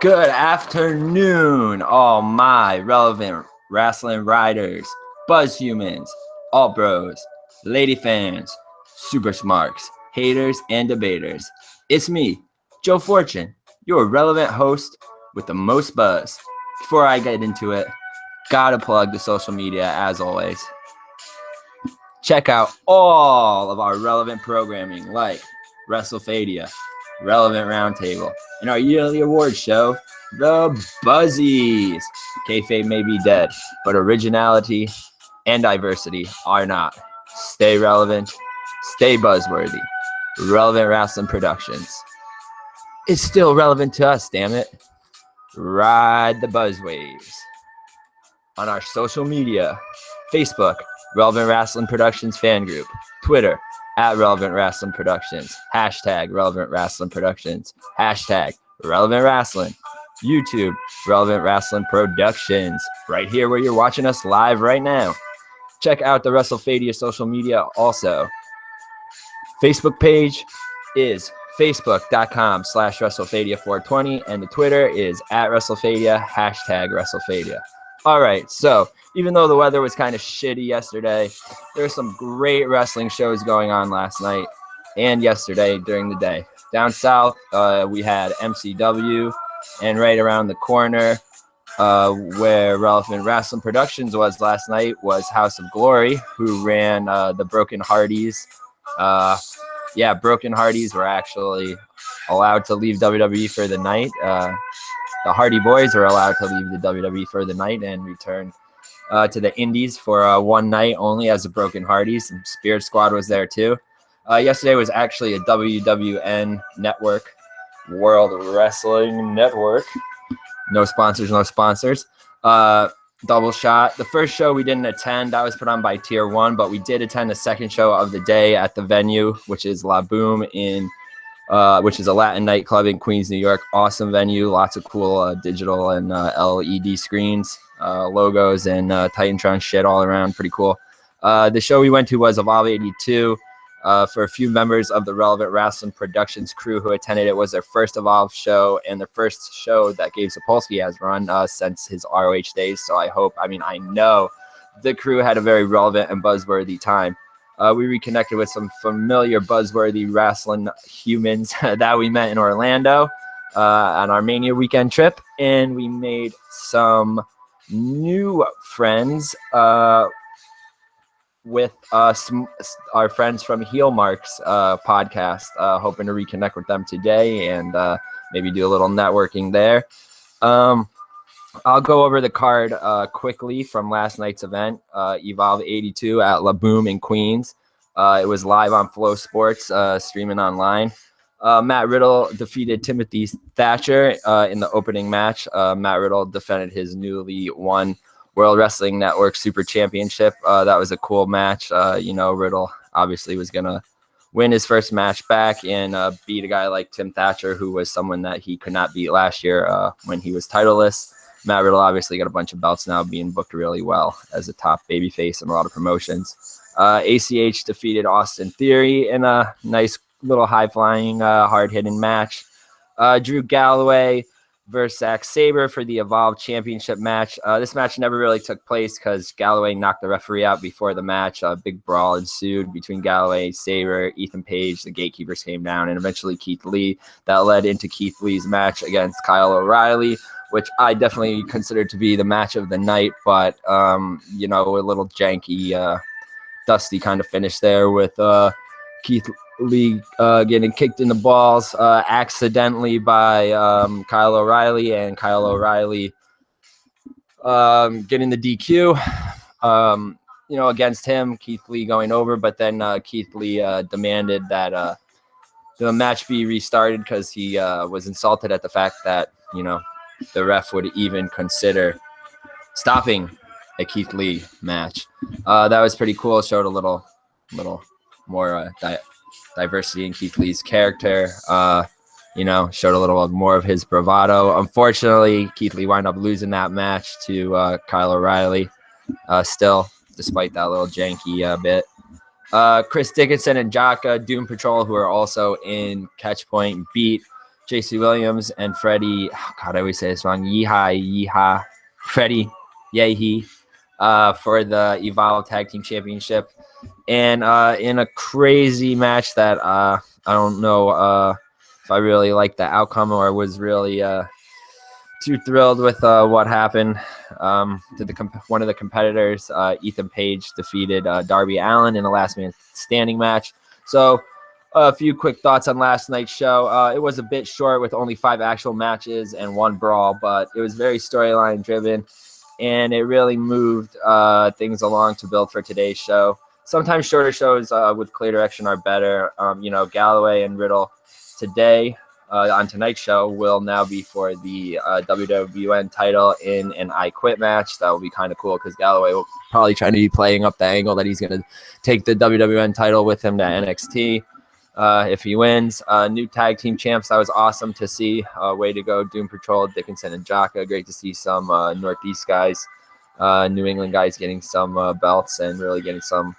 Good afternoon, all my relevant wrestling riders, buzz humans, all bros, lady fans, super smarks, haters, and debaters. It's me, Joe Fortune, your relevant host with the most buzz. Before I get into it, gotta plug the social media as always. Check out all of our relevant programming like WrestleFadia, Relevant Roundtable, and our yearly awards show, The Buzzies. Kayfabe may be dead, but originality and diversity are not. Stay relevant, stay buzzworthy. Relevant Wrestling Productions. It's still relevant to us, damn it. Ride the buzzwaves. On our social media, Facebook, Relevant Wrestling Productions fan group, Twitter, @Relevant Wrestling Productions, hashtag Relevant Wrestling Productions, hashtag Relevant Wrestling, YouTube, Relevant Wrestling Productions, right here where you're watching us live right now. Check out the WrestleFadia social media also. Facebook page is facebook.com/WrestleFadia420, and the Twitter is @WrestleFadia, hashtag WrestleFadia. All right, so even though the weather was kind of shitty yesterday, there were some great wrestling shows going on last night and yesterday during the day. Down south, we had MCW, and right around the corner where Relevant Wrestling Productions was last night was House of Glory, who ran the Broken Hardys. Broken Hardys were actually allowed to leave WWE for the night. The Hardy Boys were allowed to leave the WWE for the night and return to the Indies for one night only as the Broken Hardys. And Spirit Squad was there too. Yesterday was actually a WWN network, World Wrestling Network. No sponsors. Double shot. The first show we didn't attend. That was put on by Tier 1, but we did attend the second show of the day at the venue, which is La Boom which is a Latin nightclub in Queens, New York. Awesome venue. Lots of cool digital and LED screens, logos, and Titantron shit all around. Pretty cool. The show we went to was Evolve 82. For a few members of the Relevant Wrestling Productions crew who attended, it was their first Evolve show and their first show that Gabe Sapolsky has run since his ROH days. So I know the crew had a very relevant and buzzworthy time. We reconnected with some familiar buzzworthy wrestling humans that we met in Orlando on our Mania weekend trip, and we made some new friends with our friends from Heel Marks podcast, hoping to reconnect with them today and maybe do a little networking there. I'll go over the card quickly from last night's event, Evolve 82 at La Boom in Queens. It was live on Flow Sports, streaming online. Matt Riddle defeated Timothy Thatcher in the opening match. Matt Riddle defended his newly won World Wrestling Network Super Championship. That was a cool match. Riddle obviously was going to win his first match back and beat a guy like Tim Thatcher, who was someone that he could not beat last year when he was titleless. Matt Riddle obviously got a bunch of belts now, being booked really well as a top babyface in a lot of promotions. ACH defeated Austin Theory in a nice little high-flying, hard-hitting match. Drew Galloway versus Zack Sabre for the Evolve Championship match. This match never really took place because Galloway knocked the referee out before the match. A big brawl ensued between Galloway, Sabre, Ethan Page. The gatekeepers came down, and eventually Keith Lee. That led into Keith Lee's match against Kyle O'Reilly, which I definitely consider to be the match of the night, but, a little janky, dusty kind of finish there with Keith Lee getting kicked in the balls accidentally by Kyle O'Reilly, and Kyle O'Reilly getting the DQ, against him, Keith Lee going over, but then Keith Lee demanded that the match be restarted because he was insulted at the fact that, the ref would even consider stopping a Keith Lee match. That was pretty cool. It showed a little more diversity in Keith Lee's character. Showed a little more of his bravado. Unfortunately, Keith Lee wound up losing that match to Kyle O'Reilly. Still, despite that little janky bit. Chris Dickinson and Jaka Doom Patrol, who are also in Catch Point, beat JC Williams and Freddie. Oh God, I always say this wrong. Yeehaw. Freddie Yehi for the Evolve Tag Team Championship. And in a crazy match that I don't know if I really liked the outcome or was really too thrilled with what happened. One of the competitors, Ethan Page, defeated Darby Allin in a last man standing match. So a few quick thoughts on last night's show. It was a bit short with only 5 actual matches and 1 brawl, but it was very storyline driven, and it really moved things along to build for today's show. Sometimes shorter shows with clear direction are better. Galloway and Riddle today on tonight's show will now be for the WWN title in an I Quit match. That will be kind of cool because Galloway will probably try to be playing up the angle that he's going to take the WWN title with him to NXT if he wins. New tag team champs, that was awesome to see. Way to go, Doom Patrol, Dickinson and Jaka. Great to see some Northeast guys, New England guys getting some belts and really getting some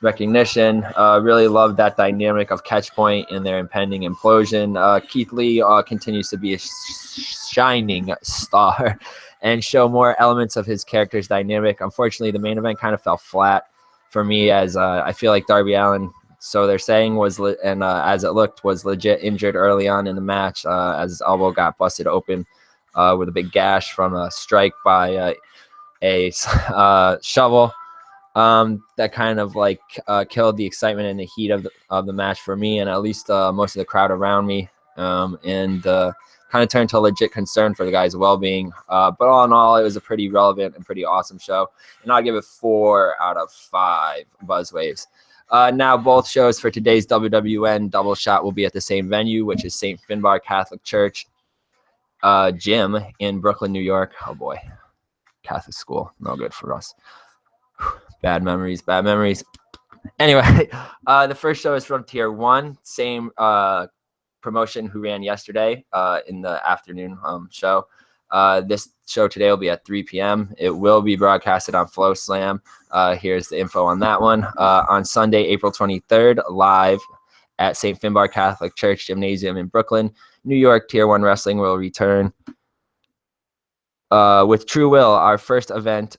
recognition. Really love that dynamic of Catchpoint and their impending implosion. Keith Lee continues to be a shining star and show more elements of his character's dynamic. Unfortunately, the main event kind of fell flat for me as I feel like Darby Allin, so they're saying, was as it looked, was legit injured early on in the match as his elbow got busted open with a big gash from a strike by a shovel. That kind of killed the excitement and the heat of the match for me, and at least most of the crowd around me, and kind of turned to a legit concern for the guy's well-being. But all in all, it was a pretty relevant and pretty awesome show, and I'll give it 4 out of 5 buzzwaves. Now, both shows for today's WWN double shot will be at the same venue, which is St. Finbar Catholic Church Gym in Brooklyn, New York. Oh boy, Catholic school, no good for us. Bad memories. Anyway, the first show is from Tier 1, same promotion who ran yesterday in the afternoon show. This show today will be at 3 p.m. It will be broadcasted on Flow Slam. Here's the info on that one. On Sunday, April 23rd, live at St. Finbar Catholic Church Gymnasium in Brooklyn, New York, Tier 1 Wrestling will return with True Will, our first event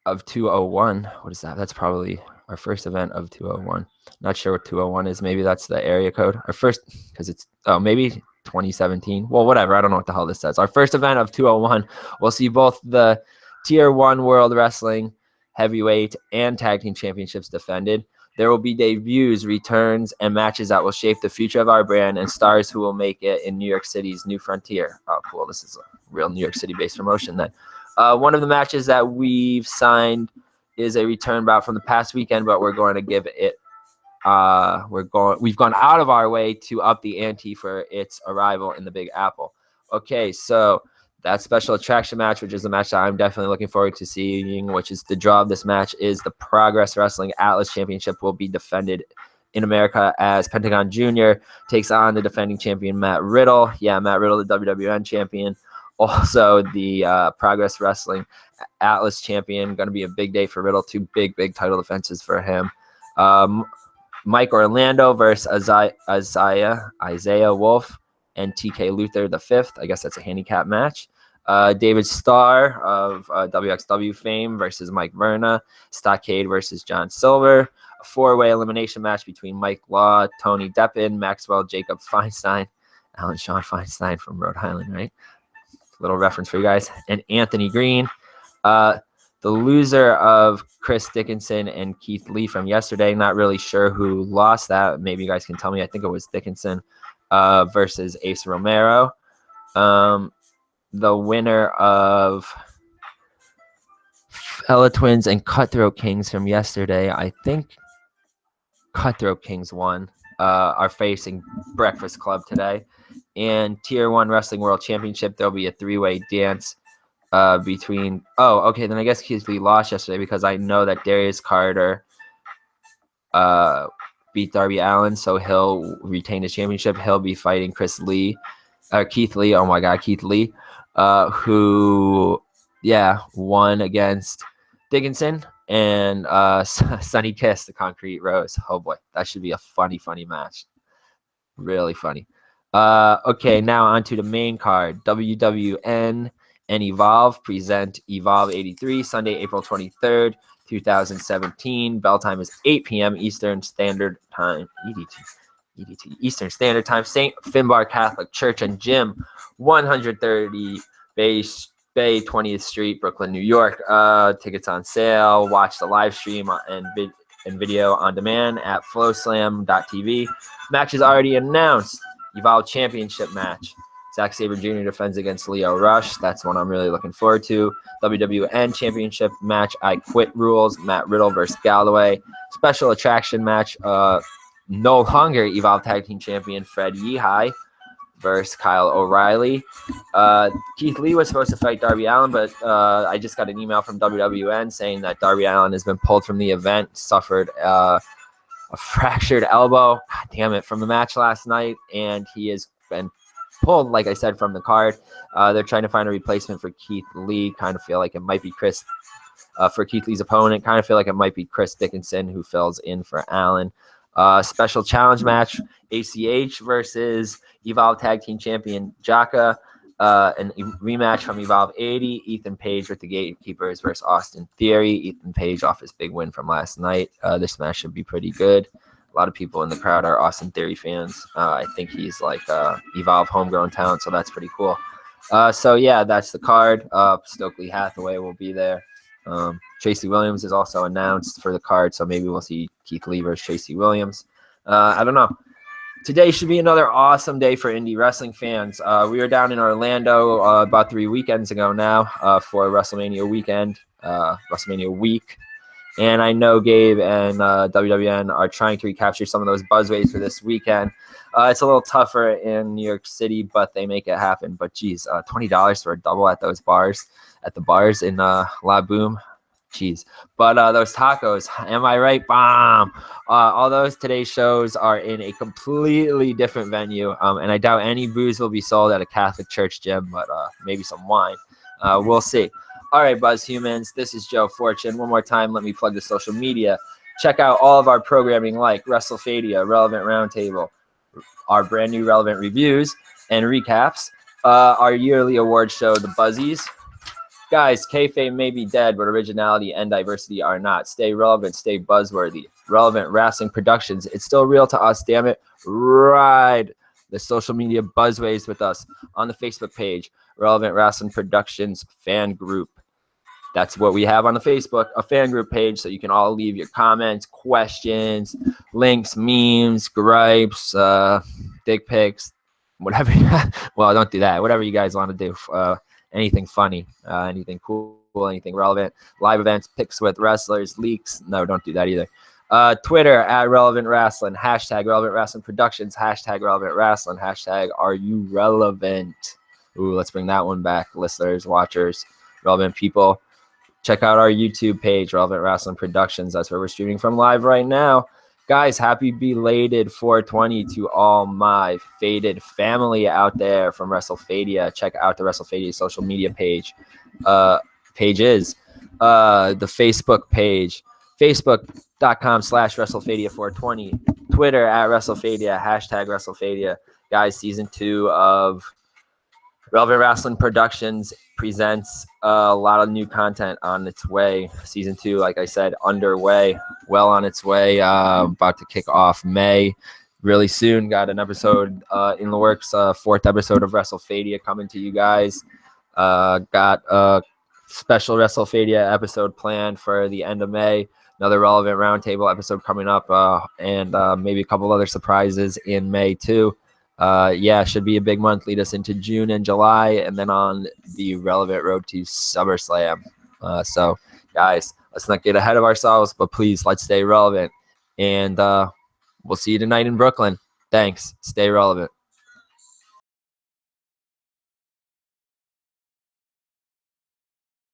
of 201. What is that? That's probably our first event of 201. Not sure what 201 is. Maybe that's the area code. Our first, because it's, maybe 2017. Well, whatever. I don't know what the hell this says. Our first event of 201. We'll see both the Tier 1 World Wrestling Heavyweight and Tag Team Championships defended. There will be debuts, returns, and matches that will shape the future of our brand and stars who will make it in New York City's new frontier. Oh, cool. This is a real New York City-based promotion then. One of the matches that we've signed is a return bout from the past weekend, but we're going to give it. We've gone out of our way to up the ante for its arrival in the Big Apple. Okay, so that special attraction match, which is the match that I'm definitely looking forward to seeing, which is the draw of this match, is the Progress Wrestling Atlas Championship will be defended in America as Pentagon Jr. takes on the defending champion Matt Riddle. Yeah, Matt Riddle, the WWN champion. Also, the Progress Wrestling Atlas champion. Going to be a big day for Riddle. 2 big title defenses for him. Mike Orlando versus Isaiah Wolf and TK Luther the 5th. I guess that's a handicap match. David Starr of WXW fame versus Mike Verna. Stockade versus John Silver. A 4-way elimination match between Mike Law, Tony Deppen, Maxwell Jacob Feinstein, Alan Sean Feinstein from Rhode Island, right? Little reference for you guys. And Anthony Green. The loser of Chris Dickinson and Keith Lee from yesterday. Not really sure who lost that. Maybe you guys can tell me. I think it was Dickinson versus Ace Romero. The winner of Fella Twins and Cutthroat Kings from yesterday. I think Cutthroat Kings won. Are facing Breakfast Club today. And Tier 1 Wrestling World Championship, there'll be a 3-way dance between... Oh, okay, then I guess Keith Lee lost yesterday because I know that Darius Carter beat Darby Allin, so he'll retain his championship. He'll be fighting Keith Lee, who, won against Dickinson and Sonny Kiss, the Concrete Rose. Oh, boy, that should be a funny match. Really funny. Okay, now on to the main card. WWN and Evolve present Evolve 83, Sunday, April 23rd, 2017. Bell time is 8 p.m. Eastern Standard Time. EDT Eastern Standard Time. St. Finbar Catholic Church and Gym, 130 Bay 20th Street, Brooklyn, New York. Tickets on sale. Watch the live stream and video on demand at flowslam.tv. Match is already announced. Evolve Championship match. Zack Sabre Jr. defends against Leo Rush. That's one I'm really looking forward to. WWN Championship match. I Quit rules. Matt Riddle versus Galloway. Special attraction match. No longer Evolve Tag Team Champion Fred Yehai versus Kyle O'Reilly. Keith Lee was supposed to fight Darby Allin, but I just got an email from WWN saying that Darby Allin has been pulled from the event, suffered a fractured elbow, God damn it, from the match last night, and he has been pulled, like I said, from the card. They're trying to find a replacement for Keith Lee. Kind of feel like it might be Chris, for Keith Lee's opponent. Kind of feel like it might be Chris Dickinson, who fills in for Allen. Special challenge match, ACH versus Evolve Tag Team Champion Jaka. An rematch from Evolve 80. Ethan Page with the Gatekeepers versus Austin Theory. Ethan Page off his big win from last night. This match should be pretty good. A lot of people in the crowd are Austin Theory fans. I think he's like Evolve homegrown talent, so that's pretty cool. So yeah, that's the card. Stokely Hathaway will be there. Tracy Williams is also announced for the card, so maybe we'll see Keith Lee versus Tracy Williams. I don't know. Today should be another awesome day for indie wrestling fans. We were down in Orlando about 3 weekends ago now for WrestleMania weekend, WrestleMania week. And I know Gabe and WWN are trying to recapture some of those buzzwaves for this weekend. It's a little tougher in New York City, but they make it happen. But geez, $20 for a double at those bars, at the bars in La Boom. Jeez. But those tacos, am I right? Bomb. All those today's shows are in a completely different venue. And I doubt any booze will be sold at a Catholic church gym, but maybe some wine. We'll see. All right, Buzz Humans, this is Joe Fortune. One more time, let me plug the social media. Check out all of our programming like WrestleFadia, Relevant Roundtable, our brand new Relevant reviews and recaps, our yearly award show, The Buzzies. Guys, kayfabe may be dead, but originality and diversity are not. Stay relevant, stay buzzworthy. Relevant Wrestling Productions. It's still real to us, damn it. Ride the social media buzzwaves with us on the Facebook page, Relevant Wrestling Productions fan group. That's what we have on the Facebook, a fan group page, so you can all leave your comments, questions, links, memes, gripes, dick pics, whatever. Well, don't do that. Whatever you guys want to do. Anything funny, anything cool, anything relevant, live events, pics with wrestlers, leaks. No, don't do that either. Twitter at Relevant Rasslin, hashtag Relevant Wrestling Productions, hashtag Relevant Rasslin, hashtag Are You Relevant? Ooh, let's bring that one back, listeners, watchers, relevant people. Check out our YouTube page, Relevant Wrestling Productions. That's where we're streaming from live right now. Guys, happy belated 420 to all my faded family out there from WrestleFadia. Check out the WrestleFadia social media page. Pages. The Facebook page. Facebook.com/WrestleFadia420. Twitter at WrestleFadia. Hashtag WrestleFadia. Guys, season 2 of Relevant Wrestling Productions presents a lot of new content on its way. Season 2, like I said, underway, well on its way, about to kick off May really soon. Got an episode in the works, 4th episode of WrestleFadia coming to you guys. Got a special WrestleFadia episode planned for the end of May. Another Relevant Roundtable episode coming up, and maybe a couple other surprises in May too. Yeah, should be a big month, lead us into June and July, and then on the relevant road to SummerSlam. So, guys, let's not get ahead of ourselves, but please, let's stay relevant. And we'll see you tonight in Brooklyn. Thanks. Stay relevant.